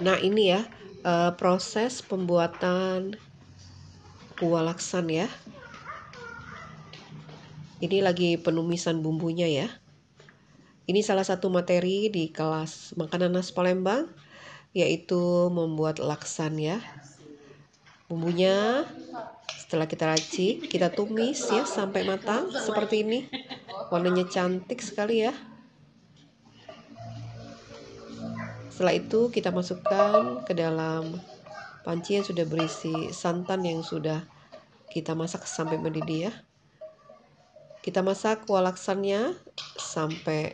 Nah ini ya proses pembuatan kuah laksan ya. Ini lagi penumisan bumbunya ya. Ini salah satu materi di kelas makanan khas Palembang, yaitu membuat laksan ya. Bumbunya setelah kita racik, kita tumis ya sampai matang seperti ini. Warnanya cantik sekali ya. Setelah itu kita masukkan ke dalam panci yang sudah berisi santan yang sudah kita masak sampai mendidih ya. Kita masak kuah laksannya sampai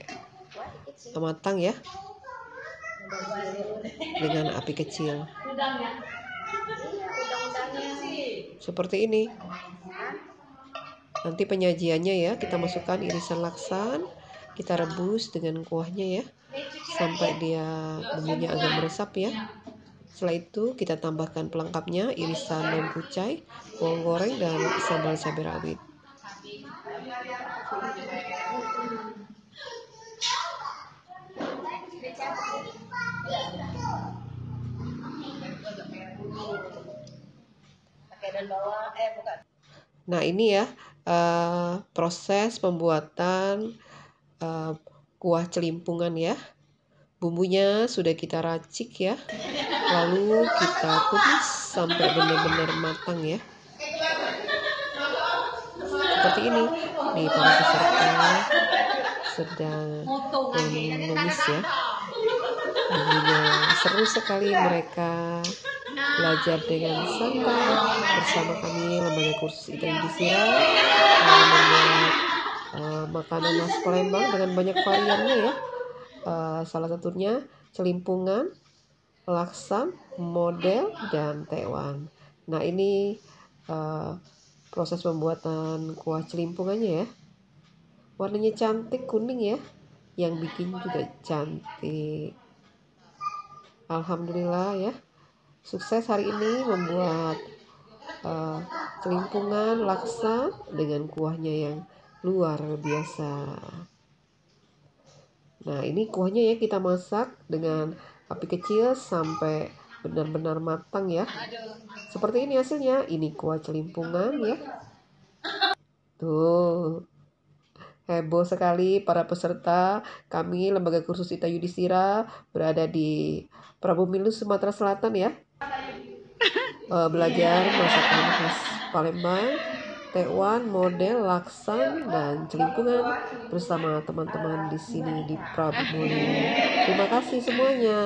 matang ya, dengan api kecil seperti ini. Nanti penyajiannya ya, kita masukkan irisan laksan, kita rebus dengan kuahnya ya sampai dia bumbunya agak meresap ya. Setelah itu kita tambahkan pelengkapnya, irisan daun kucai, bawang goreng, dan sambal cabai rawit. Nah ini ya proses pembuatan kuah celimpungan ya. Bumbunya sudah kita racik ya, lalu kita tumis sampai benar-benar matang ya. Seperti ini nih, para peserta sedang menumis ya. Bumbunya seru sekali, mereka belajar dengan santai bersama kami Lembaga Kursus Ita Yudhistira membuat makanan khas Palembang dengan banyak variannya ya. Salah satunya celimpungan, laksan, model, dan tewan. Nah ini proses pembuatan kuah celimpungannya ya. Warnanya cantik kuning ya, yang bikin juga cantik. Alhamdulillah ya, sukses hari ini membuat celimpungan laksa dengan kuahnya yang luar biasa. Nah ini kuahnya ya, kita masak dengan api kecil sampai benar-benar matang ya. Seperti ini hasilnya. Ini kuah celimpungan ya. Tuh, heboh sekali para peserta. Kami Lembaga Kursus Ita Yudhistira berada di Prabu-Milus, Sumatera Selatan ya. Belajar masakan khas Palembang, tewan, model, laksan, dan celimpungan bersama teman-teman di sini di Prabu-Milus. Terima kasih semuanya.